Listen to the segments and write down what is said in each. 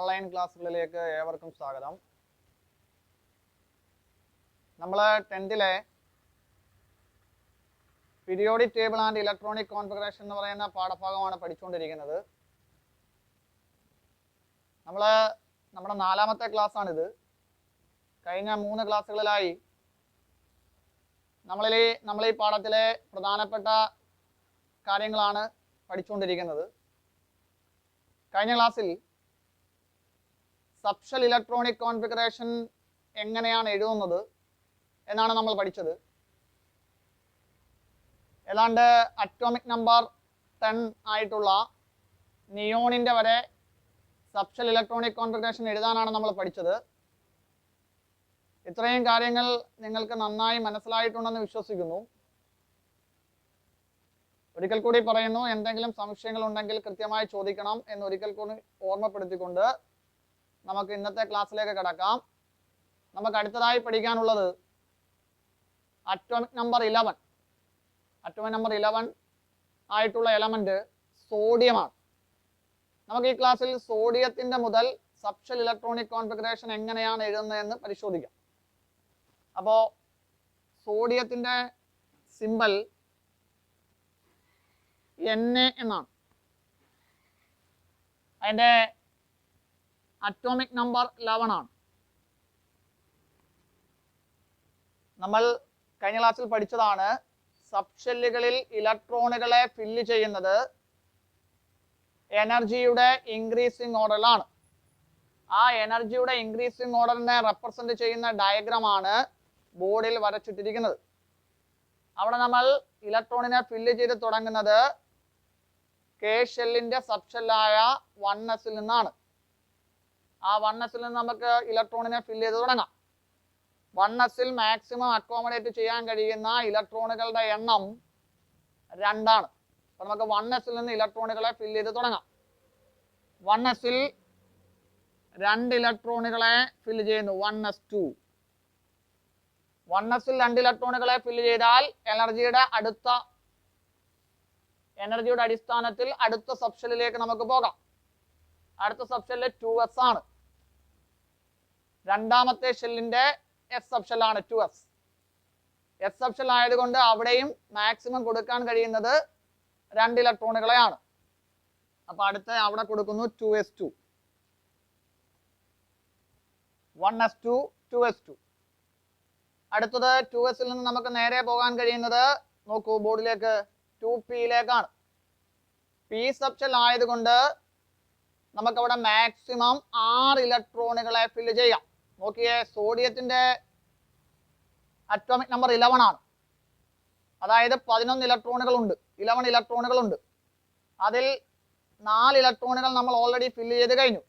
Online ക്ലാസ്സുകളിലേക്ക് ഏവർക്കും സ്വാഗതം. നമ്മൾ 10th periodic table and electronic configuration എന്ന് പറയുന്ന പാഠഭാഗമാണ് പഠിച്ചുകൊണ്ടിരിക്കുന്നത്. നമ്മുടെ 4ാമത്തെ ക്ലാസ്സാണിത്. കഴിഞ്ഞ 3 ക്ലാസ്സുകളിലായി നമ്മൾ ഈ പാഠത്തിലെ പ്രധാനപ്പെട്ട കാര്യങ്ങളാണ് പഠിച്ചുകൊണ്ടിരിക്കുന്നത്. കഴിഞ്ഞ ക്ലാസ്സിൽ സബ്ഷെൽ ഇലക്ട്രോണിക് കോൺഫിഗറേഷൻ എങ്ങനെയാണ് എഴുതുന്നത് എന്നാണ് നമ്മൾ പഠിച്ചത്. ഏതാണ്ട് അറ്റോമിക് നമ്പർ 10 ആയിട്ടുള്ള നിയോണിൻ്റെ വരെ സബ്ഷെൽ ഇലക്ട്രോണിക് കോൺഫിഗറേഷൻ എഴുതാനാണ് നമ്മൾ പഠിച്ചത്. ഇത്രയും കാര്യങ്ങൾ നിങ്ങൾക്ക് നന്നായി മനസ്സിലായിട്ടുണ്ടെന്ന് വിശ്വസിക്കുന്നു. ഒരിക്കൽ കൂടി പറയുന്നു, എന്തെങ്കിലും സംശയങ്ങൾ ഉണ്ടെങ്കിൽ കൃത്യമായി ചോദിക്കണം എന്ന് ഒരിക്കൽ കൂടി ഓർമ്മപ്പെടുത്തിക്കൊണ്ട് നമുക്ക് ഇന്നത്തെ ക്ലാസ്സിലേക്ക് കടക്കാം. നമുക്ക് അടുത്തതായി പഠിക്കാനുള്ളത് അറ്റോമിക് നമ്പർ 11 ആയിട്ടുള്ള എലമെന്റ് സോഡിയമാണ്. നമുക്ക് ഈ ക്ലാസ്സിൽ സോഡിയത്തിന്റെ മുതൽ സബ്ഷെൽ ഇലക്ട്രോണിക് കോൺഫിഗറേഷൻ എങ്ങനെയാണ് എഴുതുന്നതെന്ന് പരിശോധിക്കാം. അപ്പോൾ സോഡിയത്തിന്റെ സിമ്പൽ Na എന്നാണ്. അതിൻ്റെ അറ്റോമിക് നമ്പർ 11 ആണ്. നമ്മൾ കഴിഞ്ഞ ക്ലാസ്സിൽ പഠിച്ചതാണ്, സബ്ഷെല്ലുകളിൽ ഇലക്ട്രോണുകളെ ഫില്ല് ചെയ്യുന്നത് എനർജിയുടെ ഇൻക്രീസിങ് ഓർഡറിലാണ്. ആ എനർജിയുടെ ഇൻക്രീസിങ് ഓർഡറിനെ റെപ്രസെന്റ് ചെയ്യുന്ന ഡയഗ്രമാണ് ബോർഡിൽ വരച്ചിട്ടിരിക്കുന്നത്. അവിടെ നമ്മൾ ഇലക്ട്രോണിനെ ഫില്ല് ചെയ്ത് തുടങ്ങുന്നത് കെ ഷെല്ലിന്റെ സബ്ഷെല്ലായ 1s നിന്നാണ്. ആ 1s നിന്ന് നമുക്ക് ഇലക്ട്രോണിനെ ഫില്ല് ചെയ്ത് തുടങ്ങാം. 1s മാക്സിമം അക്കോമഡേറ്റ് ചെയ്യാൻ കഴിയുന്ന ഇലക്ട്രോണുകളുടെ എണ്ണം 2 ആണ്. അപ്പൊ നമുക്ക് 1s നിന്ന് ഇലക്ട്രോണുകളെ ഫില്ല് ചെയ്ത് തുടങ്ങാം. 1s 2 ഇലക്ട്രോണുകളെ ഫില്ല് ചെയ്യുന്നു. 1s2. 1s 2 ഇലക്ട്രോണുകളെ ഫില്ല് ചെയ്താൽ എനർജിയുടെ അടിസ്ഥാനത്തിൽ അടുത്ത സബ്ഷെല്ലിലേക്ക് നമുക്ക് പോകാം. അടുത്ത സബ്ഷെല്ല് 2s ആണ്. രണ്ടാമത്തെ ഷെല്ലിന്റെ എസ് സബ്ഷെല്ലാണ് 2s. എസ് സബ്ഷെൽ ആയതുകൊണ്ട് അവിടെയും മാക്സിമം കൊടുക്കാൻ കഴിയുന്നത് 2 ഇലക്ട്രോണുകളെയാണ്. അപ്പൊ അടുത്ത അവിടെ കൊടുക്കുന്നു 2s2. 1s2 2s2. അടുത്തത് 2s നിന്ന് നമുക്ക് നേരെ പോകാൻ കഴിയുന്നത്, നോക്കൂ ബോർഡിലേക്ക്, 2p-യിലേക്കാണ്. പി സബ്ഷെൽ ആയതുകൊണ്ട് നമുക്കവിടെ മാക്സിമം 6 ഇലക്ട്രോണുകളെ ഫില്ല് ചെയ്യാം. നോക്കിയേ, സോഡിയത്തിന്റെ അറ്റോമിക് നമ്പർ 11 ആണ്. അതായത് 11 ഇലക്ട്രോണുകളുണ്ട്. അതിൽ 4 ഇലക്ട്രോണുകൾ നമ്മൾ ഓൾറെഡി ഫില്ല് ചെയ്ത് കഴിഞ്ഞു.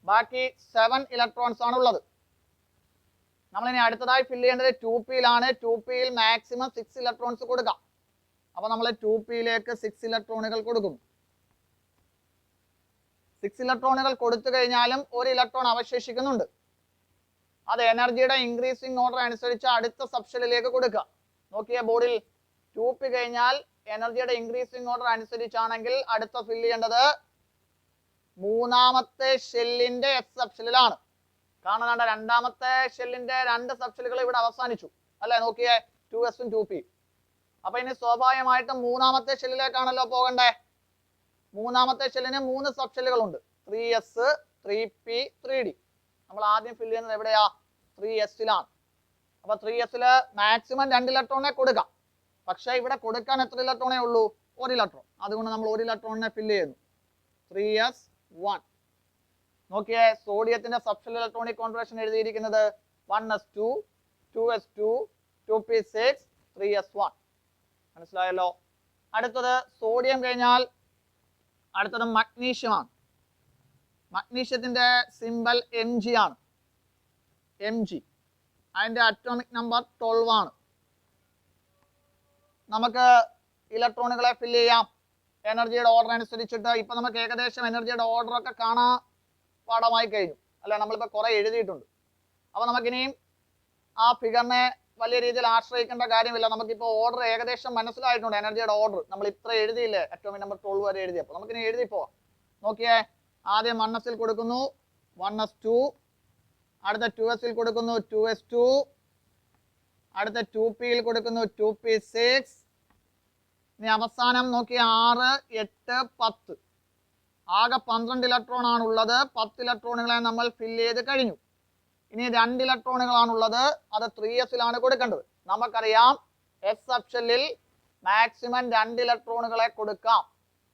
ബാക്കി 7 ഇലക്ട്രോൺസ് ആണ് ഉള്ളത്. നമ്മളിനി അടുത്തതായി ഫില്ല് ചെയ്യേണ്ടത് 2p-യിലാണ്. 2p-യിൽ മാക്സിമം 6 ഇലക്ട്രോൺസ് കൊടുക്കാം. അപ്പൊ നമ്മൾ 2p-യിലേക്ക് 6 ഇലക്ട്രോണുകൾ കൊടുക്കുന്നു. 6 ഇലക്ട്രോണുകൾ കൊടുത്തു കഴിഞ്ഞാലും 1 ഇലക്ട്രോൺ അവശേഷിക്കുന്നുണ്ട്. അത് എനർജിയുടെ ഇൻക്രീസിങ് ഓർഡർ അനുസരിച്ച് അടുത്ത സബ്ഷെല്ലിലേക്ക് കൊടുക്കുക. നോക്കിയ ബോർഡിൽ 2p കഴിഞ്ഞാൽ എനർജിയുടെ ഇൻക്രീസിങ് ഓർഡർ അനുസരിച്ചാണെങ്കിൽ അടുത്ത ഫില്ല് ചെയ്യേണ്ടത് 3ാമത്തെ ഷെല്ലിന്റെ എസ് സബ്ഷെല്ലിലാണ്. കാണാണ്ട 2ാമത്തെ ഷെല്ലിന്റെ 2 സബ്ഷെല്ലുകൾ ഇവിടെ അവസാനിച്ചു അല്ലെ. നോക്കിയേ, 2s 2p. അപ്പൊ ഇനി സ്വാഭാവികമായിട്ടും 3ാമത്തെ ഷെല്ലിലേക്കാണല്ലോ പോകണ്ടേ. 3ാമത്തെ ഷെല്ലിന് 3 സബ്ഷെല്ലുകളുണ്ട്, 3s 3p 3d. നമ്മൾ ആദ്യം ഫില്ല് ചെയ്യുന്നത് എവിടെയാ? 3s-ലാണ്. അപ്പൊ 3s മാക്സിമം 2 ഇലക്ട്രോണിനെ കൊടുക്കാം. പക്ഷെ ഇവിടെ കൊടുക്കാൻ എത്ര ഇലക്ട്രോണേ ഉള്ളൂ? 1 ഇലക്ട്രോൺ. അതുകൊണ്ട് നമ്മൾ 1 ഇലക്ട്രോണിനെ ഫില്ല് ചെയ്യുന്നു. 3s1. നോക്കിയേ, സോഡിയത്തിന്റെ സബ്ഷെൽ ഇലക്ട്രോണിക് കോൺഫിഗറേഷൻ എഴുതിയിരിക്കുന്നത് 1s2 2s2 2p6 3s1. മനസ്സിലായല്ലോ. അടുത്തത് സോഡിയം കഴിഞ്ഞാൽ അടുത്തത് മഗ്നീഷ്യമാണ്. മഗ്നീഷ്യത്തിന്റെ സിമ്പൽ Mg ആണ്. Mg. അതിന്റെ അറ്റോമിക് നമ്പർ 12 ആണ്. നമുക്ക് ഇലക്ട്രോണുകളെ ഫില്ല് ചെയ്യാം എനർജിയുടെ ഓർഡർ അനുസരിച്ചിട്ട്. ഇപ്പൊ നമുക്ക് ഏകദേശം എനർജിയുടെ ഓർഡർ ഒക്കെ കാണാൻ പാഠമായി കഴിഞ്ഞു അല്ലെ. നമ്മളിപ്പോൾ കുറെ എഴുതിയിട്ടുണ്ട്. അപ്പൊ നമുക്കിനിയും ആ ഫിഗറിനെ വലിയ രീതിയിൽ ആശ്രയിക്കേണ്ട കാര്യമില്ല. നമുക്കിപ്പോൾ ഓർഡർ ഏകദേശം മനസ്സിലായിട്ടുണ്ട്. എനർജിയുടെ ഓർഡർ നമ്മൾ ഇത്ര എഴുതിയില്ലേ, അറ്റോമിക് നമ്പർ 12 വരെ എഴുതിയപ്പോൾ നമുക്കിനി എഴുതി പോവാം. നോക്കിയേ, ആദ്യം 1s കൊടുക്കുന്നു 1s2, അടുത്ത 2s കൊടുക്കുന്നു 2s2, അടുത്ത 2p കൊടുക്കുന്നു 2p6. ഇനി അവസാനം നോക്കിയ 6, 8, 10. ആകെ 12 ഇലക്ട്രോൺ ആണുള്ളത്. 10 ഇലക്ട്രോണുകളെ നമ്മൾ ഫില്ല് ചെയ്ത് കഴിഞ്ഞു. ഇനി 2 ഇലക്ട്രോണുകളാണുള്ളത്. അത് 3s കൊടുക്കേണ്ടത്. നമുക്കറിയാം എസ് സബ്ഷെല്ലിൽ മാക്സിമം 2 ഇലക്ട്രോണുകളെ കൊടുക്കാം.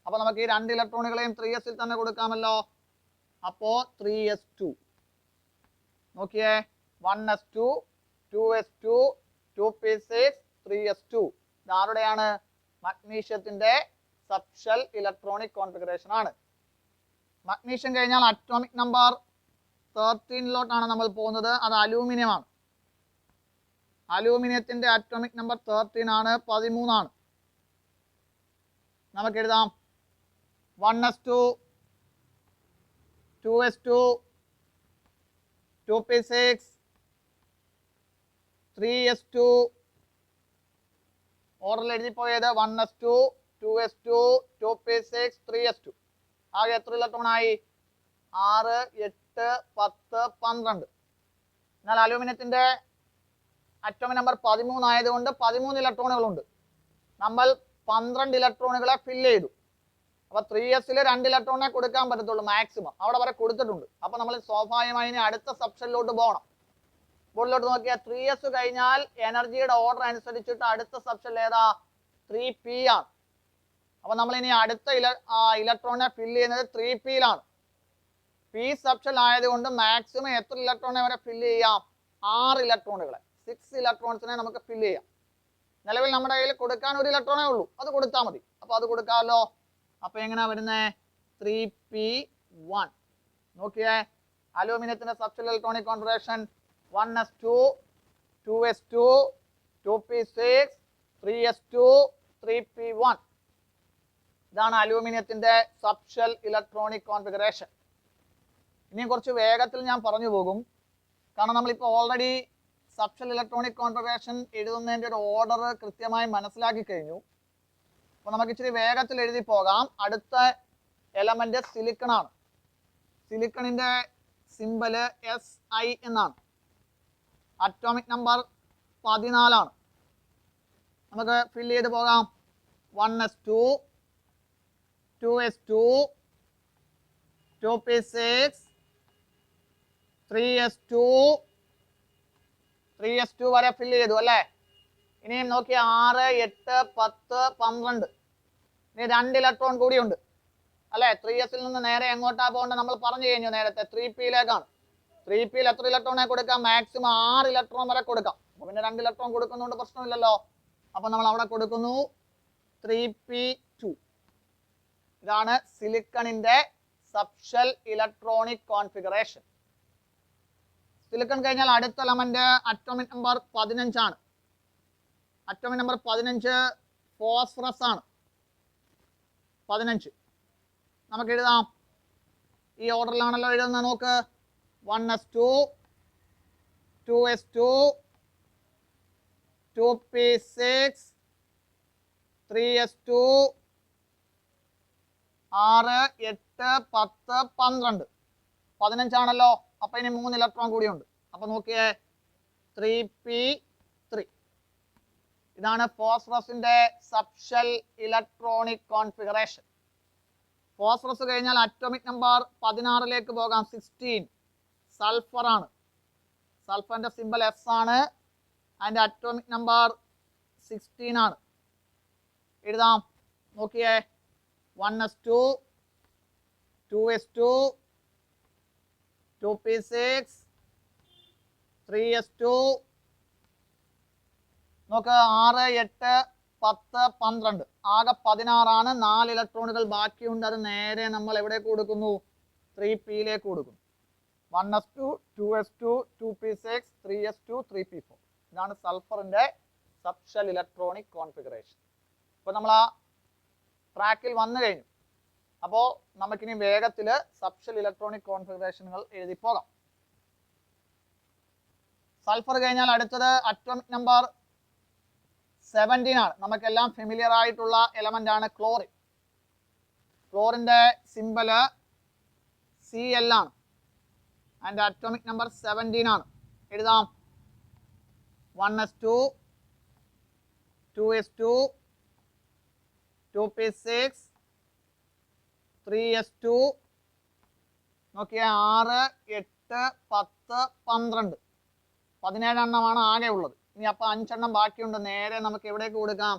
അപ്പൊ നമുക്ക് ഈ 2 ഇലക്ട്രോണുകളെയും 3s തന്നെ കൊടുക്കാമല്ലോ. അപ്പോ 3s2 നോക്കിയേ, 1s2, 2s2, 2p6, 3s2. ഇതാരുടെയാണ്? മഗ്നീഷ്യത്തിന്റെ സബ്ഷെൽ ഇലക്ട്രോണിക് കോൺഫിഗറേഷൻ ആണ്. മഗ്നീഷ്യം കഴിഞ്ഞാൽ അറ്റോമിക് നമ്പർ 13 നമ്മൾ പോകുന്നത്. അത് അലൂമിനിയം ആണ്. അലൂമിനിയത്തിന്റെ അറ്റോമിക് നമ്പർ 13 ആണ്, 13. നമുക്ക് എഴുതാം 1s2, 2s2, 2p6, 3s2. ഓർഡറിൽ എഴുതിപ്പോയത് 1s2, 2s2, 2p6, 3s2. ആകെ എത്ര ഇലക്ട്രോൺ ആയി? 6, 8, 10, 12. എന്നാൽ അലൂമിനിയത്തിന്റെ അറ്റോമിക് നമ്പർ 13 ആയതുകൊണ്ട് 13 ഇലക്ട്രോണുകളുണ്ട്. നമ്മൾ 12 ഇലക്ട്രോണുകളെ ഫില്ല് ചെയ്തു. അപ്പൊ 3s 2 ഇലക്ട്രോണിനെ കൊടുക്കാൻ പറ്റത്തുള്ളൂ മാക്സിമം. അവിടെ വരെ കൊടുത്തിട്ടുണ്ട്. അപ്പൊ നമ്മൾ സ്വാഭാവികമായി ഇനി അടുത്ത സബ്ഷെല്ലിലോട്ട് പോകണം. ബോർഡിലോട്ട് നോക്കിയാൽ 3s കഴിഞ്ഞാൽ എനർജിയുടെ ഓർഡർ അനുസരിച്ചിട്ട് അടുത്ത സബ്ഷെൽ ഏതാ? 3p ആണ്. അപ്പൊ നമ്മൾ ഇനി അടുത്ത ഇലക്ട്രോണിനെ ഫില്ല് ചെയ്യുന്നത് 3p പി സബ്ഷെൽ ആയതുകൊണ്ട് മാക്സിമം എത്ര ഇലക്ട്രോണെ വരെ ഫില്ല് ചെയ്യാം? 6 ഇലക്ട്രോണുകളെ, 6 ഇലക്ട്രോൺസിനെ നമുക്ക് ഫില്ല് ചെയ്യാം. നിലവിൽ നമ്മുടെ കയ്യിൽ കൊടുക്കാൻ 1 ഇലക്ട്രോണേ ഉള്ളൂ. അത് കൊടുത്താൽ മതി. അപ്പൊ അത് കൊടുക്കാമല്ലോ. അപ്പൊ എങ്ങനെയാ വരുന്നത്? 3p1. നോക്കിയേ, അലൂമിനിയത്തിന്റെ subshell electronic configuration 1s2, 2s2, 2p6, 3s2, 3p1. ഇതാണ് അലൂമിനിയത്തിന്റെ സബ്ഷെൽ ഇലക്ട്രോണിക് കോൺഫിഗറേഷൻ. ഇനി കുറച്ച് വേഗത്തിൽ ഞാൻ പറഞ്ഞു പോകും. കാരണം നമ്മളിപ്പോൾ ഓൾറെഡി സബ്ഷെൽ ഇലക്ട്രോണിക് കോൺഫിഗറേഷൻ എഴുതുന്നതിൻ്റെ ഒരു ഓർഡർ കൃത്യമായി മനസ്സിലാക്കി കഴിഞ്ഞു. അപ്പോൾ നമുക്ക് ഇച്ചിരി വേഗത്തിൽ എഴുതി പോകാം. അടുത്ത എലമെന്റ് സിലിക്കൺ ആണ്. സിലിക്കണിന്റെ സിമ്പല് Si എന്നാണ്. അറ്റോമിക് നമ്പർ 14 ആണ്. നമുക്ക് ഫില്ല് ചെയ്ത് പോകാം. 1s2, 2s2, 2p6, 3s2 വരെ ഫില്ല് ചെയ്തു അല്ലേ? ഇനിയും നോക്കിയ 6, 8, 10, 12. ഇനി 2 ഇലക്ട്രോൺ കൂടിയുണ്ട് അല്ലെ? 3s നിന്ന് നേരെ എങ്ങോട്ടാ പോകേണ്ടത് നമ്മൾ പറഞ്ഞു കഴിഞ്ഞു നേരത്തെ. 3p 3p എത്ര ഇലക്ട്രോണെ കൊടുക്കാം? മാക്സിമം 6 ഇലക്ട്രോൺ വരെ കൊടുക്കാം. അപ്പൊ പിന്നെ 2 ഇലക്ട്രോൺ കൊടുക്കുന്നതുകൊണ്ട് പ്രശ്നമില്ലല്ലോ. അപ്പൊ നമ്മൾ അവിടെ കൊടുക്കുന്നു 3p2. ഇതാണ് സിലിക്കണിന്റെ സബ്ഷെൽ ഇലക്ട്രോണിക് കോൺഫിഗറേഷൻ. സിലിക്കൺ കഴിഞ്ഞാൽ അടുത്ത എലമെന്റ് അറ്റോമിക് നമ്പർ 15 ആണ്. അറ്റോമിക് നമ്പർ 15 ഫോസ്ഫറസ് ആണ്. 15 നമുക്ക് എഴുതാം. ഈ ഓർഡറിലാണല്ലോ എഴുതുന്നത്. നോക്ക്, 1s2, 2s2, 2p6, 3s2, 6, 8, 10, 12. 15 ആണല്ലോ. അപ്പൊ ഇനി 3 ഇലക്ട്രോൺ കൂടിയുണ്ട്. അപ്പൊ നോക്കിയേ, 3p3. ഇതാണ് ഫോസ്ഫറസിന്റെ സബ്ഷെൽ ഇലക്ട്രോണിക് കോൺഫിഗറേഷൻ. ഫോസ്ഫറസ് കഴിഞ്ഞാൽ അറ്റോമിക് നമ്പർ 16 പോകാം. 16 സൾഫർ ആണ്. സൾഫറിന്റെ സിമ്പൽ S ആണ്. അതിന്റെ അറ്റോമിക് നമ്പർ 16 ആണ്. എഴുതാം. നോക്കിയേ, 1s2, 2s2, 2p6, 3s2. നോക്ക്, 6, 8, 10, 12. ആകെ 16 ആണ്. 4 ഇലക്ട്രോണുകൾ ബാക്കിയുണ്ട്. അത് നേരെ നമ്മൾ എവിടെ കൊടുക്കുന്നു? 3p കൊടുക്കുന്നു. 1s2, 2s2, 2p6, 3s2, 3p4. ഇതാണ് സൾഫറിന്റെ സബ്ഷെൽ ഇലക്ട്രോണിക് കോൺഫിഗറേഷൻ. ഇപ്പൊ നമ്മൾ ആ ട്രാക്കിൽ വന്നു കഴിഞ്ഞു. അപ്പോൾ നമുക്കിനി വേഗത്തിൽ സബ്ഷെൽ ഇലക്ട്രോണിക് കോൺഫിഗറേഷനുകൾ എഴുതി പോകാം. സൾഫർ കഴിഞ്ഞാൽ അടുത്തത് അറ്റോമിക് നമ്പർ 17 ആണ്. നമുക്കെല്ലാം ഫെമിലിയർ ആയിട്ടുള്ള എലമെന്റ് ആണ് ക്ലോറിൻ. ക്ലോറിന്റെ സിമ്പല് Cl ആണ്. അതിൻ്റെ അറ്റോമിക് നമ്പർ 17 ആണ്. എഴുതാം 1s2 2s2 2p6 3s2 നോക്കിയാൽ 6 8 10 12 17 എണ്ണമാണ് ആകെ ഉള്ളത്. ഇനി അപ്പോൾ 5 എണ്ണം ബാക്കിയുണ്ട്. നേരെ നമുക്ക് എവിടേക്ക് കൊടുക്കാം?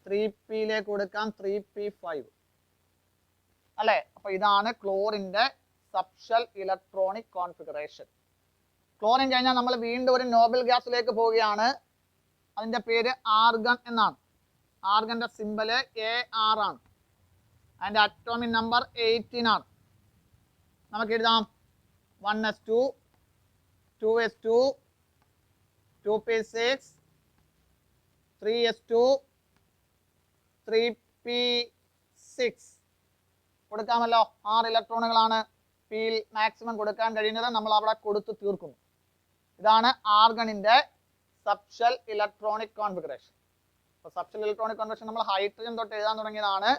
3p കൊടുക്കാം. 3p5 അല്ലേ? അപ്പൊ ഇതാണ് ക്ലോറിന്റെ സബ്ഷെൽ ഇലക്ട്രോണിക് കോൺഫിഗറേഷൻ. ക്ലോറിൻ കഴിഞ്ഞാൽ നമ്മൾ വീണ്ടും ഒരു നോബൽ ഗ്യാസിലേക്ക് പോവുകയാണ്. അതിന്റെ പേര് ആർഗൺ എന്നാണ്. ആർഗന്റെ സിമ്പല് AR ആണ്. അതിന്റെ അറ്റോമിക് നമ്പർ 18 ആണ്. നമുക്ക് എഴുതാം 1s2 2s2 2p6 3s2 3p6 കൊടുക്കാമല്ലോ. 6 ഇലക്ട്രോണുകളാണ് പിയിൽ മാക്സിമം കൊടുക്കാൻ കഴിയുന്നത്. നമ്മൾ അവിടെ കൊടുത്തു തീർക്കുന്നു. ഇതാണ് ആർഗണിന്റെ സബ്ഷെൽ ഇലക്ട്രോണിക് കോൺഫിഗറേഷൻ. അപ്പോൾ സബ്ഷെൽ ഇലക്ട്രോണിക് കോൺഫിഗറേഷൻ നമ്മൾ ഹൈഡ്രജൻ തൊട്ട് എഴുതാൻ തുടങ്ങിയതാണ്.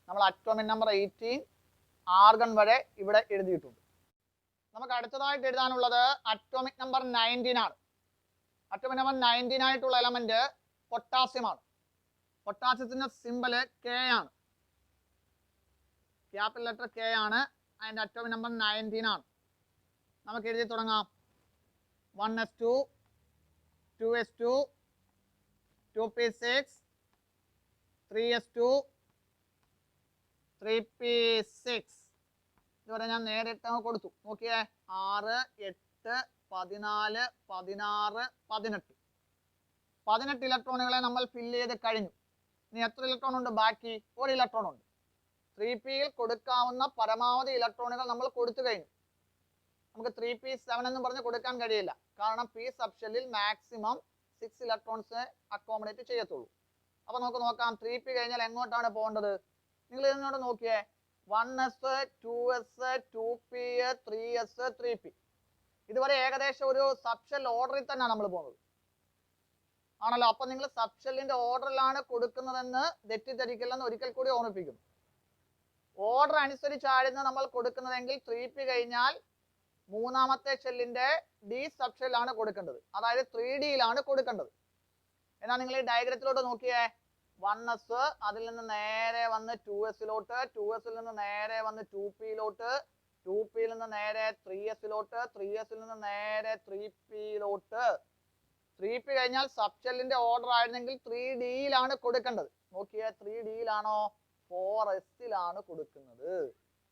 നമ്മൾ അറ്റോമിക് നമ്പർ 18 ആർഗൺ വരെ ഇവിടെ എഴുതിയിട്ടുണ്ട്. നമുക്ക് അടുത്തതായിട്ട് എഴുതാനുള്ളത് അറ്റോമിക് നമ്പർ 19 ആണ്. അറ്റോമിക് നമ്പർ 19 ആയിട്ടുള്ള എലമെന്റ് പൊട്ടാസ്യമാണ്. പൊട്ടാസ്യത്തിന്റെ സിമ്പല് K ആണ്. ക്യാപിറ്റൽ ലെറ്റർ K ആണ്. അതിന്റെ അറ്റോമിക് നമ്പർ 19 ആണ്. നമുക്ക് എഴുതി തുടങ്ങാം 1s2 2s2 2p6 3s2 3p6 ഇതുവരെ ഞാൻ നേരിട്ട് കൊടുത്തു. നോക്കിയേ 6 8 14 16 18 18 ഇലക്ട്രോണുകളെ നമ്മൾ ഫില്ല് ചെയ്ത് കഴിഞ്ഞു. ഇനി എത്ര ഇലക്ട്രോൺ ഉണ്ട് ബാക്കി? 1 ഇലക്ട്രോൺ ഉണ്ട്. 3pയിൽ കൊടുക്കാവുന്ന പരമാവധി ഇലക്ട്രോണുകൾ നമ്മൾ കൊടുത്തു കഴിഞ്ഞു. നമുക്ക് 3p7 എന്ന് പറഞ്ഞ് കൊടുക്കാൻ കഴിയില്ല. കാരണം പി സബ്ഷെല്ലിൽ മാക്സിമം 6 ഇലക്ട്രോൺസ് അക്കോമഡേറ്റ് ചെയ്യത്തുള്ളൂ. അപ്പൊ നമുക്ക് നോക്കാം 3p കഴിഞ്ഞാൽ എങ്ങോട്ടാണ് പോകേണ്ടത്? നിങ്ങൾ ഇതിനോട് നോക്കിയേ 1s 2s 2p 3s 3p ഇതുവരെ ഏകദേശം ഒരു സബ്ഷെൽ ഓർഡറിൽ തന്നെയാണ് നമ്മൾ പോകുന്നത് ആണല്ലോ. അപ്പൊ നിങ്ങൾ സബ്ഷെല്ലിന്റെ ഓർഡറിലാണ് കൊടുക്കുന്നതെന്ന് തെറ്റിദ്ധരിക്കില്ലെന്ന് ഒരിക്കൽ കൂടി ഓർമ്മിപ്പിക്കുന്നു. ഓർഡർ അനുസരിച്ചായിരുന്നു നമ്മൾ കൊടുക്കുന്നതെങ്കിൽ 3p കഴിഞ്ഞാൽ മൂന്നാമത്തെ ഷെല്ലിന്റെ ഡി സബ്ഷെല്ലാണ് കൊടുക്കേണ്ടത്. അതായത് 3Dയിലാണ് കൊടുക്കേണ്ടത്. എന്നാൽ നിങ്ങൾ ഈ ഡയഗ്രത്തിലോട്ട് നോക്കിയേ 1s അതിൽ നിന്ന് നേരെ വന്ന് 2sലോട്ട് 2sൽ നിന്ന് നേരെ വന്ന് 2pയിലോട്ട് 2pയിൽ നിന്ന് നേരെ 3sലോട്ട് 3sൽ നിന്ന് നേരെ 3pയിലോട്ട് 3p കഴിഞ്ഞാൽ സബ്ഷെല്ലിന്റെ ഓർഡർ ആയിരുന്നെങ്കിൽ 3Dയിലാണ് കൊടുക്കേണ്ടത്. നോക്കിയേ 3Dയിലാണോ? 4sലാണ് കൊടുക്കുന്നത്.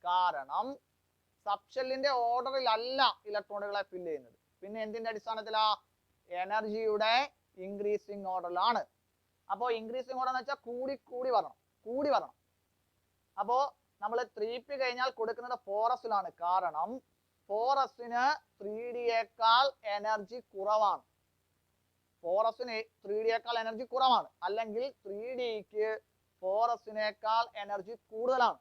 കാരണം സബ്ഷെല്ലിന്റെ ഓർഡറിലല്ല ഇലക്ട്രോണുകളെ ഫില്ല് ചെയ്യുന്നത്. പിന്നെ എന്തിന്റെ അടിസ്ഥാനത്തിലാ? എനർജിയുടെ ഇൻക്രീസിങ് ഓർഡറിലാണ്. അപ്പോൾ ഇൻക്രീസിങ് ഓർഡർ എന്ന് വെച്ചാൽ കൂടി വരണം. അപ്പോൾ നമ്മൾ 3p കഴിഞ്ഞാൽ കൊടുക്കുന്നത് 4sലാണ്. കാരണം 4sന് 3Dയേക്കാൾ എനർജി കുറവാണ്. 4sന് 3Dയേക്കാൾ എനർജി കുറവാണ്. അല്ലെങ്കിൽ 3Dക്ക് 4sനേക്കാൾ എനർജി കൂടുതലാണ്.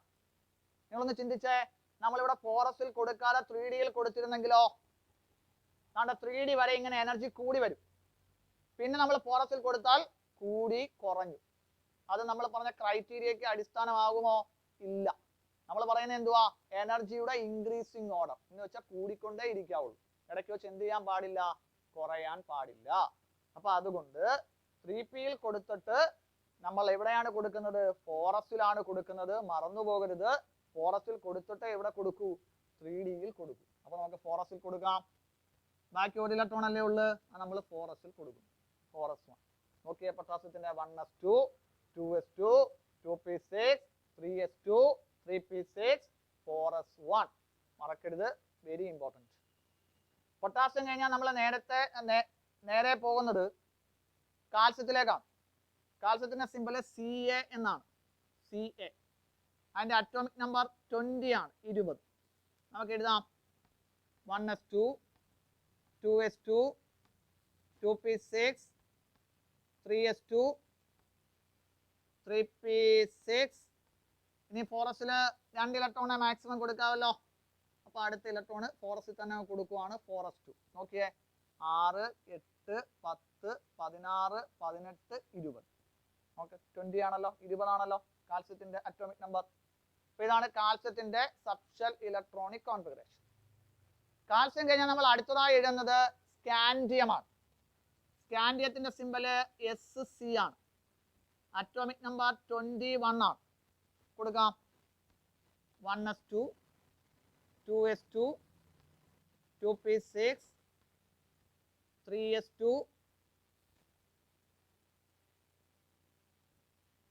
നിങ്ങളൊന്ന് ചിന്തിച്ചേ, നമ്മളിവിടെ 4sൽ കൊടുക്കാതെ 3Dയിൽ കൊടുത്തിരുന്നെങ്കിലോ? കാരണം 3D വരെ ഇങ്ങനെ എനർജി കൂടി വരും. പിന്നെ നമ്മൾ 4sൽ കൊടുത്താൽ കൂടി കുറഞ്ഞു. അത് നമ്മൾ പറഞ്ഞ ക്രൈറ്റീരിയയ്ക്ക് അടിസ്ഥാനമാകുമോ? ഇല്ല. നമ്മൾ പറയുന്നത് എന്തുവാ? എനർജിയുടെ ഇൻക്രീസിങ് ഓർഡർ എന്ന് വെച്ചാൽ കൂടിക്കൊണ്ടേ ഇരിക്കാവുള്ളൂ. ഇടയ്ക്ക് വെച്ച് എന്ത് ചെയ്യാൻ പാടില്ല? കുറയാൻ പാടില്ല. അപ്പൊ അതുകൊണ്ട് 3pയിൽ കൊടുത്തിട്ട് നമ്മൾ എവിടെയാണ് കൊടുക്കുന്നത്? 4sലാണ് കൊടുക്കുന്നത്. മറന്നു പോകരുത്. 4sൽ കൊടുത്തിട്ട് എവിടെ കൊടുക്കൂ? 3Dയിൽ കൊടുക്കൂ. അപ്പൊ നമുക്ക് 4sൽ കൊടുക്കാം. ബാക്കി 1 ഇലക്ട്രോൺ അല്ലേ ഉള്ളു, നമ്മൾ 4sൽ കൊടുക്കും. 4s1 നോക്കിയേ പൊട്ടാസ്യത്തിന്റെ 1s2 2s2 2p6 3s2 3p6 4s1 മറക്കരുത്. Very important. പൊട്ടാസ്യം കഴിഞ്ഞാൽ നമ്മൾ നേരെ പോകുന്നത് കാൽസ്യത്തിലേക്കാണ്. കാൽസ്യത്തിന്റെ സിമ്പല് Ca എന്നാണ്. Ca അതിന്റെ അറ്റോമിക് നമ്പർ 20 ആണ്. 20. നമുക്ക് എഴുതാം 1s2 2s2 2p6 3s2 3p6 ഇനി 4sൽ 2 ഇലക്ട്രോണെ മാക്സിമം കൊടുക്കാമല്ലോ. അപ്പൊ അടുത്ത ഇലക്ട്രോൺ 4sൽ തന്നെ കൊടുക്കുവാണ്. 4s2 നോക്കിയേ 6 8 10 16 18 20 ഓക്കെ 20 ആണല്ലോ. 20 ആണല്ലോ കാൽസ്യത്തിന്റെ അറ്റോമിക് നമ്പർ. അപ്പൊ ഇതാണ് കാൽസ്യത്തിന്റെ സബ്ഷെൽ ഇലക്ട്രോണിക് കോൺഫിഗറേഷൻ. കാൽസ്യം കഴിഞ്ഞാൽ നമ്മൾ അടുത്തതായി എഴുതുന്നത് സ്കാൻഡിയമാണ്. സ്കാൻഡിയത്തിന്റെ സിമ്പല് SC ആണ്. അറ്റോമിക് നമ്പർ 21 ആണ്. കൊടുക്കാം 1s2 2s2 2p6 3s2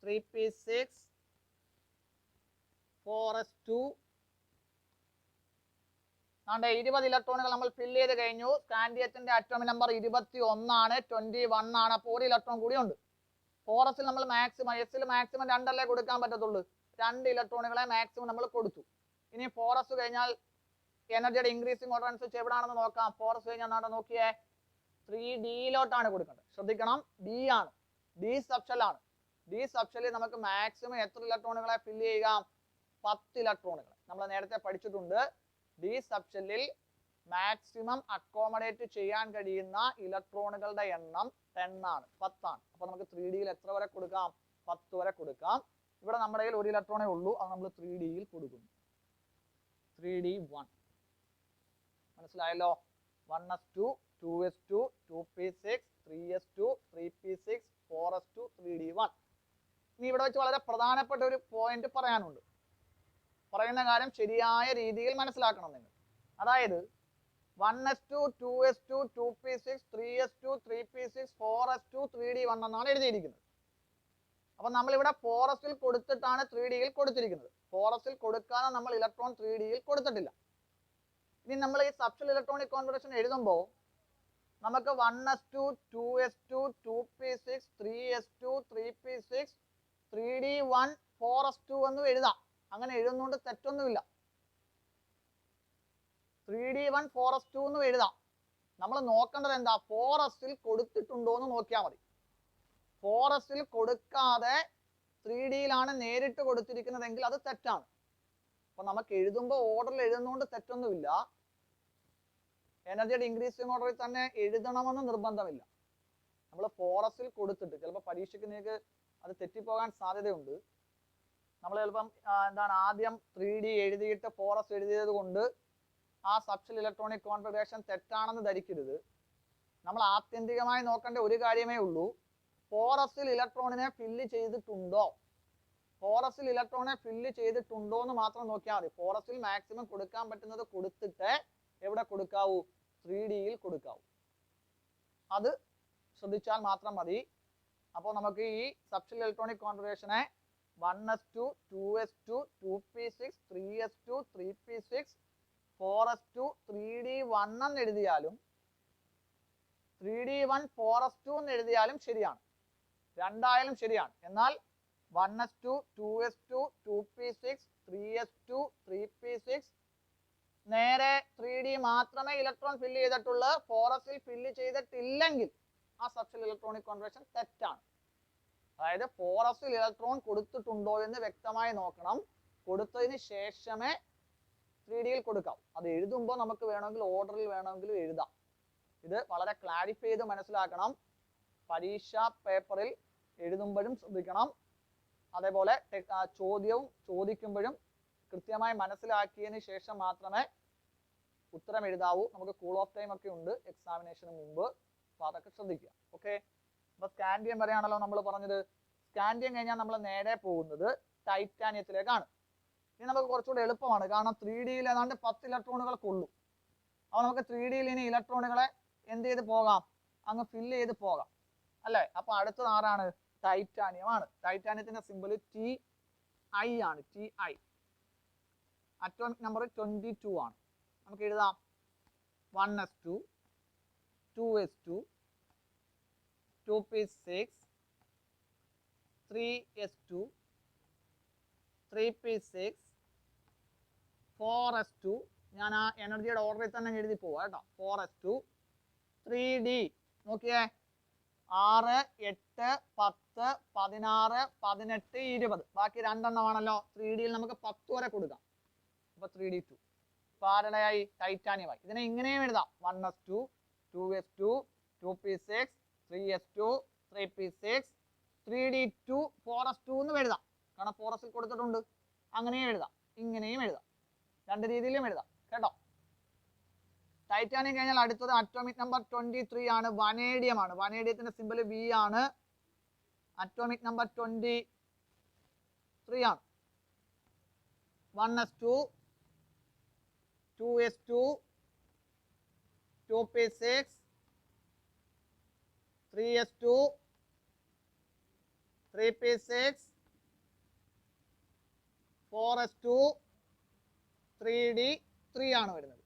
3p6 4s2. 20 ഇലക്ട്രോണുകൾ നമ്മൾ ഫില്ല് ചെയ്ത് കഴിഞ്ഞു. സ്കാൻഡിയത്തിന്റെ അറ്റോമിക് നമ്പർ 21 ആണ്, 21 ആണ്. അപ്പോൾ 1 ഇലക്ട്രോൺ കൂടി ഉണ്ട്. ഫോറസിൽ നമ്മൾ മാക്സിമം, എസിൽ മാക്സിമം 2 അല്ലേ കൊടുക്കാൻ പറ്റത്തുള്ളൂ. 2 ഇലക്ട്രോണുകളെ മാക്സിമം നമ്മൾ കൊടുത്തു. ഇനി ഫോറസ് കഴിഞ്ഞാൽ എനർജിയുടെ ഇൻക്രീസിംഗ് ഓർഡർ അനുസരിച്ച് എവിടെയാണെന്ന് നോക്കാം. ഫോറസ് കഴിഞ്ഞാൽ നോക്കിയേ 3Dയിലോട്ടാണ് കൊടുക്കേണ്ടത്. ശ്രദ്ധിക്കണം, ഡി ആണ്, ഡി സബ്ഷെല്ലാണ്. ഡി സബ്ഷെല്ലിൽ നമുക്ക് മാക്സിമം എത്ര ഇലക്ട്രോണുകളെ ഫില്ല് ചെയ്യാം? 10 ഇലക്ട്രോണുകൾ. നമ്മൾ നേരത്തെ പഠിച്ചിട്ടുണ്ട്. ഡി സബ്ഷെല്ലിൽ മാക്സിമം അക്കോമഡേറ്റ് ചെയ്യാൻ കഴിയുന്ന ഇലക്ട്രോണുകളുടെ എണ്ണം 10 ആണ്, 10 ആണ്. അപ്പൊ നമുക്ക് 3Dയിൽ എത്ര വരെ കൊടുക്കാം? 10 വരെ കൊടുക്കാം. ഇവിടെ നമ്മുടെ കയ്യിൽ 1 ഇലക്ട്രോണേ ഉള്ളൂ, അത് നമ്മൾ 3Dയിൽ കൊടുക്കുന്നു. 3D1 മനസ്സിലായല്ലോ. 1s2 2s2 2p6 3s2 3p6 4s2 3D1. ഇനി ഇവിടെ വെച്ച് വളരെ പ്രധാനപ്പെട്ട ഒരു പോയിന്റ് പറയാനുണ്ട്. പറയുന്ന കാര്യം ശരിയായ രീതിയിൽ മനസ്സിലാക്കണം നിങ്ങൾ. അതായത് 1s2 2s2 2p6 3s2 3p6 4s2 3D1 എന്നാണ് എഴുതിയിരിക്കുന്നത്. അപ്പൊ നമ്മളിവിടെ 4sൽ കൊടുത്തിട്ടാണ് 3Dയിൽ കൊടുത്തിരിക്കുന്നത്. 4sൽ കൊടുക്കാതെ നമ്മൾ ഇലക്ട്രോൺ 3Dയിൽ കൊടുത്തിട്ടില്ല. ഇനി നമ്മൾ ഈ സബ്ഷെൽ ഇലക്ട്രോണിക് കോൺഫിഗറേഷൻ എഴുതുമ്പോൾ നമുക്ക് 1s2 2s2 2p6 3s2 3p6 3D1 4s2 എന്നും എഴുതാം. അങ്ങനെ എഴുതുന്നതുകൊണ്ട് തെറ്റൊന്നുമില്ല. 3D1 4s2 എന്നും എഴുതാം. നമ്മൾ നോക്കേണ്ടത് എന്താ? 4sൽ കൊടുത്തിട്ടുണ്ടോ എന്ന് നോക്കിയാൽ മതി. 4sൽ കൊടുക്കാതെ 3Dയിലാണ് നേരിട്ട് കൊടുത്തിരിക്കുന്നതെങ്കിൽ അത് തെറ്റാണ്. അപ്പൊ നമുക്ക് എഴുതുമ്പോൾ ഓർഡറിൽ എഴുതുന്നതുകൊണ്ട് തെറ്റൊന്നുമില്ല. എനർജിയുടെ ഇൻക്രീസിംഗ് ഓർഡറിൽ തന്നെ എഴുതണമെന്ന് നിർബന്ധമില്ല. നമ്മൾ 4sൽ കൊടുത്തിട്ട് ചിലപ്പോൾ പരീക്ഷയ്ക്ക് നിങ്ങൾക്ക് അത് തെറ്റിപ്പോകാൻ സാധ്യതയുണ്ട്. നമ്മൾ ചിലപ്പം ആദ്യം 3D എഴുതിയിട്ട് 4s എഴുതിയത് കൊണ്ട് ആ സബ്ഷെൽ ഇലക്ട്രോണിക് കോൺഫിഗറേഷൻ തെറ്റാണെന്ന് ധരിക്കരുത്. നമ്മൾ ആത്യന്തികമായി നോക്കേണ്ട ഒരു കാര്യമേ ഉള്ളൂ, 4sൽ ഇലക്ട്രോണിനെ ഫില്ല് ചെയ്തിട്ടുണ്ടോ, 4sൽ ഇലക്ട്രോണിനെ ഫില്ല് ചെയ്തിട്ടുണ്ടോ എന്ന് മാത്രം നോക്കിയാൽ മതി. 4sൽ മാക്സിമം കൊടുക്കാൻ പറ്റുന്നത് കൊടുത്തിട്ട് എവിടെ കൊടുക്കാവൂ? 3Dയിൽ കൊടുക്കാവൂ. അത് ശ്രദ്ധിച്ചാൽ മാത്രം മതി. അപ്പോൾ നമുക്ക് ഈ subshell electronic കോൺഫിഗറേഷനെ 1s2 2s2 2p6 3s2 3p6 4s2 3D1 എന്ന് എഴുതിയാലും 3D1 4s2 എന്ന് എഴുതിയാലും ശരിയാണ്. രണ്ടായാലും ശരിയാണ്. എന്നാൽ 1s2 2s2 2p6 3s2 3p6 നേരെ 3D മാത്രമേ ഇലക്ട്രോൺ ഫില്ല് ചെയ്തിട്ടുള്ളൂ. 4sൽ ഫില്ല് ചെയ്തിട്ടില്ലെങ്കിൽ ആ സബ്ഷെൽ ഇലക്ട്രോണിക് കോൺഫിഗറേഷൻ തെറ്റാണ്. അതായത് 4sൽ ഇലക്ട്രോൺ കൊടുത്തിട്ടുണ്ടോ എന്ന് വ്യക്തമായി നോക്കണം. കൊടുത്തതിന് ശേഷമേ 3Dയിൽ കൊടുക്കാം. അത് എഴുതുമ്പോൾ നമുക്ക് വേണമെങ്കിൽ ഓർഡറിൽ വേണമെങ്കിലും എഴുതാം. ഇത് വളരെ ക്ലാരിഫൈ ചെയ്ത് മനസ്സിലാക്കണം. പരീക്ഷാ പേപ്പറിൽ എഴുതുമ്പോഴും ശ്രദ്ധിക്കണം. അതേപോലെ ചോദ്യവും ചോദിക്കുമ്പോഴും കൃത്യമായി മനസ്സിലാക്കിയതിന് ശേഷം മാത്രമേ ഉത്തരം എഴുതാവൂ. നമുക്ക് കൂൾ ഓഫ് ടൈം ഒക്കെ ഉണ്ട് എക്സാമിനേഷന് മുമ്പ്. അപ്പോൾ അതൊക്കെ ശ്രദ്ധിക്കുക. ഓക്കെ. അപ്പോൾ സ്കാൻഡിയം വരെയാണല്ലോ നമ്മൾ പറഞ്ഞത്. സ്കാൻഡിയം കഴിഞ്ഞാൽ നമ്മൾ നേരെ പോകുന്നത് ടൈറ്റാനിയത്തിലേക്കാണ്. ഇനി നമുക്ക് കുറച്ചുകൂടെ എളുപ്പമാണ്. കാരണം 3Dയിൽ ഏതാണ്ട് 10 ഇലക്ട്രോണുകൾക്കുള്ളൂ. അപ്പോൾ നമുക്ക് 3Dയിൽ ഇനി ഇലക്ട്രോണുകളെ എന്ത് ചെയ്ത് പോകാം? അങ്ങ് ഫില്ല് ചെയ്ത് പോകാം അല്ലേ? അപ്പോൾ അടുത്തത് ആരാണ്? ടൈറ്റാനിയം ആണ്. ടൈറ്റാനിയത്തിന്റെ സിമ്പിൾ Ti ആണ്. Ti. അറ്റോമിക് നമ്പർ 22 ആണ്. നമുക്ക് എഴുതാം 1s2 2s2 2p6 3s2 3p6 4s2. ഞാൻ ആ എനർജിയുടെ ഓർഡറിൽ തന്നെ എഴുതി പോവാ കേട്ടോ. 4s2 3D നോക്കിയേ 6 8 10 16 18 20. ബാക്കി രണ്ടെണ്ണമാണല്ലോ. 3Dയിൽ നമുക്ക് 10 വരെ കൊടുക്കാം. അപ്പൊ 3D2. ഇപ്പൊ ആരുടെയായി? ടൈറ്റാനിയമായി. ഇതിനെ ഇങ്ങനെയും എഴുതാം 1s2 2s2 2p6 3s2 3p6 3D2 4s2 എന്ന് എഴുതാം. കാരണം 4sൽ കൊടുത്തിട്ടുണ്ട്. അങ്ങനെയും എഴുതാം, ഇങ്ങനെയും എഴുതാം, രണ്ട് രീതിയിലും എഴുതാം കേട്ടോ. ടൈറ്റാനിയം കഴിഞ്ഞാൽ അടുത്തത് അറ്റോമിക് നമ്പർ 23 ആണ്, വനേഡിയം ആണ്. വനേഡിയത്തിന്റെ സിമ്പൽ വി ആണ്. അറ്റോമിക് നമ്പർ 23 ആണ്. 1s2 2s2 2p6 3s2 3p6 4s2 3d3 ആണ് വരുന്നത്.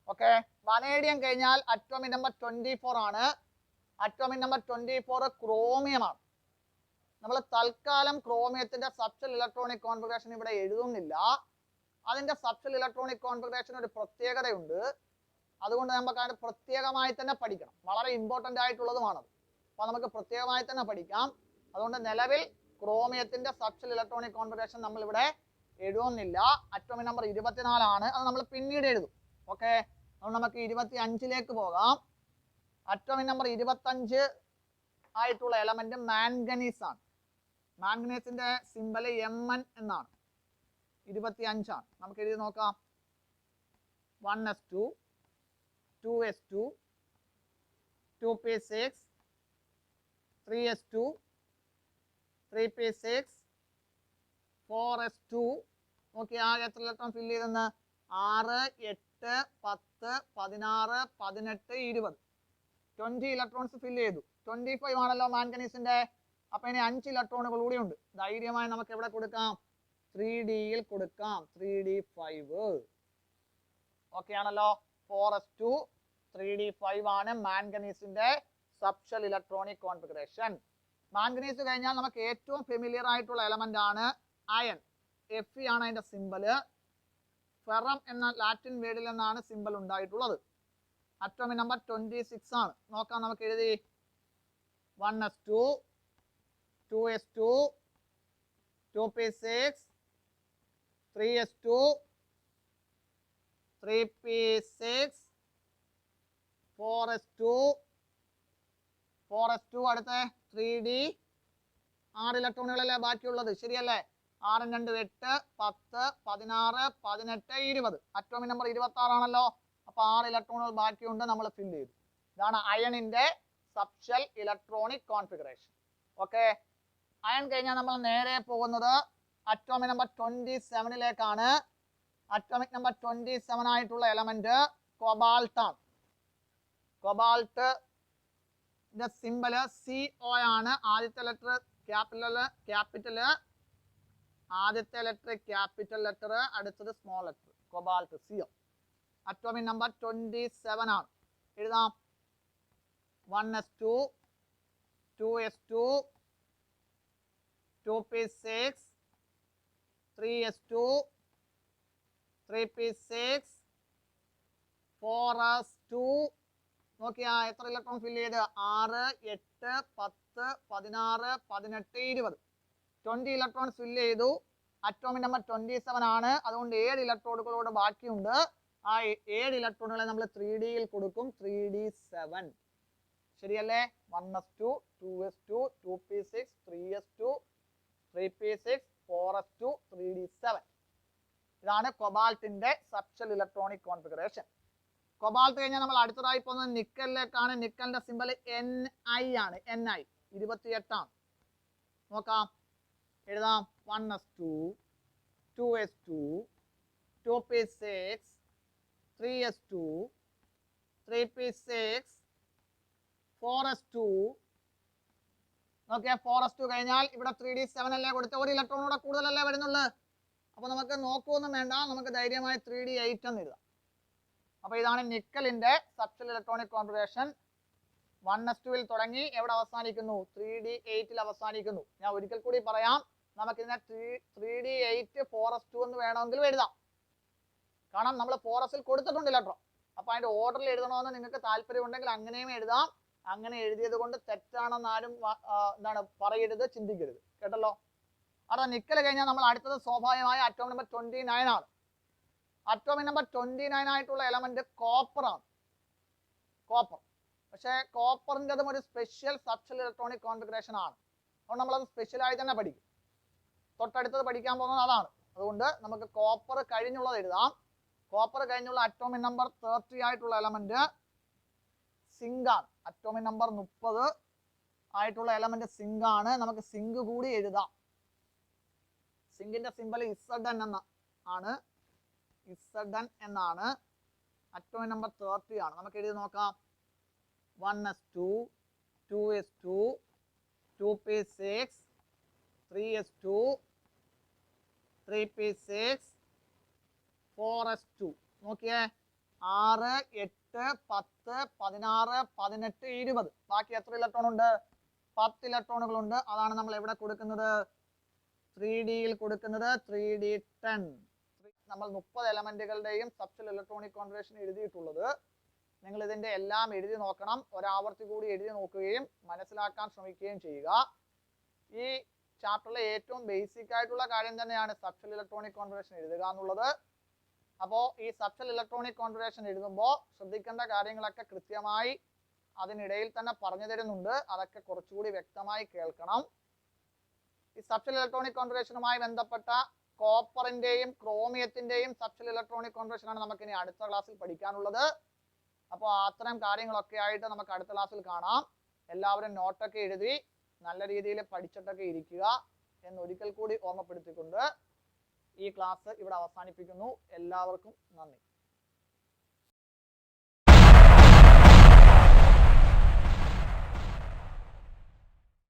ഓക്കെ, വനേഡിയം കഴിഞ്ഞാൽ അറ്റോമിക് നമ്പർ 24 ആണ്. Atomic number 24 ക്രോമിയമാണ്. നമ്മൾ തൽക്കാലം ക്രോമിയത്തിന്റെ സബ്ഷെൽ ഇലക്ട്രോണിക് കോൺഫിഗറേഷൻ ഇവിടെ എഴുതുന്നില്ല. അതിന്റെ സബ്ഷെൽ ഇലക്ട്രോണിക് കോൺഫിഗറേഷൻ ഒരു പ്രത്യേകതയുണ്ട്. അതുകൊണ്ട് നമുക്ക് അതിന് പ്രത്യേകമായി തന്നെ പഠിക്കണം. വളരെ ഇമ്പോർട്ടൻ്റ് ആയിട്ടുള്ളതുമാണത്. അപ്പോൾ നമുക്ക് പ്രത്യേകമായി തന്നെ പഠിക്കാം. അതുകൊണ്ട് നിലവിൽ ക്രോമിയത്തിന്റെ സബ്ഷെൽ ഇലക്ട്രോണിക് കോൺഫിഗറേഷൻ നമ്മൾ ഇവിടെ എഴുതുന്നില്ല. അറ്റോമിക് നമ്പർ 24 ആണ്. അത് നമ്മൾ പിന്നീട് എഴുതും. ഓക്കെ, അതുകൊണ്ട് നമുക്ക് 25ലേക്ക് പോകാം. അറ്റോമിക് നമ്പർ 25 ആയിട്ടുള്ള എലമെന്റ് മാംഗനീസ് ആണ്. മാംഗനീസിന്റെ സിമ്പൽ Mn എന്നാണ്. 25 ആണ്. നമുക്ക് എഴുതി നോക്കാം. 1s2 2s2 2p6 3s2 3p6 4s2. നോക്കി ആകെ എത്ര ഇലക്ട്രോൺ ഫില്ല് ചെയ്തെന്ന്? 6 8 10 16 18 20 20 ഇലക്ട്രോൺസ് ഫില്ല് ചെയ്തു. 25 ആണല്ലോ മാംഗനീസിന്റെ. അപ്പൊ ഇനി 5 ഇലക്ട്രോണുകൾ കൂടി ഉണ്ട്. ധൈര്യമായി നമുക്ക് എവിടെ കൊടുക്കാം? 3Dയിൽ കൊടുക്കാം. 3d5. ഓക്കെ ആണല്ലോ. 4s2 3d5 ആണ് മാംഗനീസിന്റെ സബ്ഷെൽ ഇലക്ട്രോണിക് കോൺഫിഗറേഷൻ. മാംഗനീസ് കഴിഞ്ഞാൽ നമുക്ക് ഏറ്റവും ഫെമിലിയർ ആയിട്ടുള്ള എലമെന്റ് ആണ് അയൺ. Fe ആണ് അതിന്റെ സിമ്പല്. ഫെറം എന്ന ലാറ്റിൻ വേർഡിൽ നിന്നാണ് സിമ്പൽ ഉണ്ടായിട്ടുള്ളത്. അറ്റോമിക് നമ്പർ 26 ആണ്. നോക്കാം, നമുക്ക് എഴുതി. 1s2 2s2 2p6 3s2 3p6 4s2 അടുത്ത 3d. 6 ഇലക്ട്രോണുകളല്ലേ ബാക്കിയുള്ളത്, ശരിയല്ലേ? 6 2 8 10 16 18 20. അറ്റോമിക് നമ്പർ 26 ആണല്ലോ. അപ്പൊ 6 ഇലക്ട്രോണുകൾ ബാക്കിയുണ്ട്, നമ്മൾ ഫില്ല് ചെയ്തു. ഇതാണ് അയണിന്റെ subshell electronic configuration. Okay, iron കഴിഞ്ഞാൽ നമ്മൾ നേരെ പോകുന്നത് അറ്റോമിക് നമ്പർ 27ലേക്കാണ്. അറ്റോമിക് നമ്പർ 27 ആയിട്ടുള്ള എലമെന്റ് കൊബാൾട്ട് ആണ്. കൊബാൾട്ട് സിമ്പല് CO ആണ്. ആദ്യത്തെ ലെറ്റർ ക്യാപിറ്റൽ, ആദ്യത്തെ ലെറ്റർ ക്യാപിറ്റൽ ലെറ്റർ, അടുത്തത് small letter. Cobalt CO. Atomic number 27 ആണ്. എഴുതാം. 1s2 2s2 2p6 3s2 3p6 4s2. നോക്കിയാ എത്ര ഇലക്ട്രോൺ ഫില്ല് ചെയ്ത്? 6 8 10 16 18 20. 20 ഇലക്ട്രോൺസ് ഫില്ല് ചെയ്തു. അറ്റോമിക് നമ്പർ 27 ആണ്. അതുകൊണ്ട് 7 ഇലക്ട്രോണുകളോട് ബാക്കിയുണ്ട്. ആ 7 ഇലക്ട്രോണുകളെ നമ്മൾ 3Dയിൽ കൊടുക്കും. 3d7. ശരിയല്ലേ? 1s2 2s2 2p6 3s2 3p6 4s2 3d7. ഇതാണ് കൊബാൾട്ടിന്റെ സബ്ഷെൽ ഇലക്ട്രോണിക് കോൺഫിഗറേഷൻ. കൊബാൾട്ട് കഴിഞ്ഞാൽ നമ്മൾ അടുത്തതായി പോകുന്നത് നിക്കലിലേക്കാണ്. നിക്കലിന്റെ സിമ്പൽ Ni ആണ്. Ni 28 ആണ്. നോക്കാം, എഴുതാം. 1s2 2s2 2p6 3s2 3p6 4s2. നോക്കിയാൽ 4s2 കഴിഞ്ഞാൽ ഇവിടെ 3d7 അല്ലേ കൊടുത്ത? ഒരു ഇലക്ട്രോണൂടെ കൂടുതലല്ലേ വരുന്നുള്ളൂ. അപ്പൊ നമുക്ക് നോക്കുമൊന്നും വേണ്ട, നമുക്ക് ധൈര്യമായി 3d8 എന്ന് എഴുതാം. അപ്പൊ ഇതാണ് നിക്കലിന്റെ സബ്ഷെൽ ഇലക്ട്രോണിക് കോൺഫിഗറേഷൻ. 1s2ൽ തുടങ്ങി എവിടെ അവസാനിക്കുന്നു? 3d8ൽ അവസാനിക്കുന്നു. ഞാൻ ഒരിക്കൽ കൂടി പറയാം, നമുക്കിതിനെ 3d8 4s2 എന്ന് വേണമെങ്കിലും എഴുതാം. കാരണം നമ്മൾ 4sൽ കൊടുത്തിട്ടുണ്ട് ഇലക്ട്രോൺ. അപ്പൊ അതിന്റെ ഓർഡറിൽ എഴുതണമെന്ന് നിങ്ങൾക്ക് താല്പര്യം ഉണ്ടെങ്കിൽ അങ്ങനെയും എഴുതാം. അങ്ങനെ എഴുതിയത് കൊണ്ട് തെറ്റാണെന്ന് ആരും എന്താണ് പറയരുത്, ചിന്തിക്കരുത്. കേട്ടല്ലോ? അതാ നിക്കൽ കഴിഞ്ഞാൽ നമ്മൾ അടുത്തത് സ്വാഭാവികമായ അറ്റോമിക് നമ്പർ 29 ആണ്. അറ്റോമിക് നമ്പർ 29 ആയിട്ടുള്ള എലമെന്റ് കോപ്പർ ആണ്. കോപ്പർ. പക്ഷേ കോപ്പറിൻ്റെതും ഒരു സ്പെഷ്യൽ സബ്ഷെൽ ഇലക്ട്രോണിക് കോൺഫിഗറേഷൻ ആണ്. അതുകൊണ്ട് നമ്മളത് സ്പെഷ്യലായി തന്നെ പഠിക്കും. തൊട്ടടുത്തത് പഠിക്കാൻ പോകുന്നത് അതാണ്. അതുകൊണ്ട് നമുക്ക് കോപ്പർ കഴിഞ്ഞുള്ളത് എഴുതാം. കോപ്പർ കഴിഞ്ഞുള്ള അറ്റോമിക് നമ്പർ 30 ആയിട്ടുള്ള എലമെന്റ് സിങ്ക് ആണ്. അറ്റോമിക് നമ്പർ 30 ആയിട്ടുള്ള എലമെന്റ് സിങ്ക് ആണ്. നമുക്ക് സിങ്ക് കൂടി എഴുതാം. സിങ്കിന്റെ സിമ്പൽ Zn ആണ്. Zn എന്നാണ്. അറ്റോമിക് നമ്പർ 30 ആണ്. നമുക്ക് എഴുതി നോക്കാം. 1s2, 2s2, 2p6, 3s2, 3p6, 4s2. നോക്കിയേ, 6, 8, 10, 16, 18, 20. ബാക്കി എത്ര ഇലക്ട്രോൺ ഉണ്ട്? 10 ഇലക്ട്രോണുകളുണ്ട്. അതാണ് നമ്മൾ എവിടെ കൊടുക്കുന്നത്? 3Dയിൽ കൊടുക്കുന്നത്. 3D10. നമ്മൾ 30 എലമെന്റുകളുടെയും സബ്ഷെൽ ഇലക്ട്രോണിക് കോൺഫിഗറേഷൻ എഴുതിയിട്ടുള്ളത്. നിങ്ങൾ ഇതിന്റെ എല്ലാം എഴുതി നോക്കണം. ഒരാവർത്തി കൂടി എഴുതി നോക്കുകയും മനസ്സിലാക്കാൻ ശ്രമിക്കുകയും ചെയ്യുക. ഈ ചാപ്റ്ററിലെ ഏറ്റവും ബേസിക് ആയിട്ടുള്ള കാര്യം തന്നെയാണ് സബ്ഷെൽ ഇലക്ട്രോണിക് കോൺഫിഗറേഷൻ എഴുതുക എന്നുള്ളത്. അപ്പോൾ ഈ സബ്ഷെൽ ഇലക്ട്രോണിക് കോൺഫിഗറേഷൻ എഴുതുമ്പോൾ ശ്രദ്ധിക്കേണ്ട കാര്യങ്ങളൊക്കെ കൃത്യമായി അതിനിടയിൽ തന്നെ പറഞ്ഞു തരുന്നുണ്ട്. അതൊക്കെ കുറച്ചുകൂടി വ്യക്തമായി കേൾക്കണം. ഈ സബ്ഷെൽ ഇലക്ട്രോണിക് കോൺഫിഗറേഷനുമായി ബന്ധപ്പെട്ട കോപ്പറിന്റെയും ക്രോമിയത്തിന്റെയും സബ്ഷെൽ ഇലക്ട്രോണിക് കോൺഫിഗറേഷൻ ആണ് നമുക്ക് ഇനി അടുത്ത ക്ലാസ്സിൽ പഠിക്കാനുള്ളത്. അപ്പോൾ അത്തരം കാര്യങ്ങളൊക്കെ ആയിട്ട് നമുക്ക് അടുത്ത ക്ലാസ്സിൽ കാണാം. എല്ലാവരും നോട്ടൊക്കെ എഴുതി നല്ല രീതിയിൽ പഠിച്ചിട്ടൊക്കെ ഇരിക്കുക എന്നൊരിക്കൽ കൂടി ഓർമ്മപ്പെടുത്തിക്കൊണ്ട് ഈ ക്ലാസ് ഇവിടെ അവസാനിപ്പിക്കുന്നു. എല്ലാവർക്കും നന്ദി.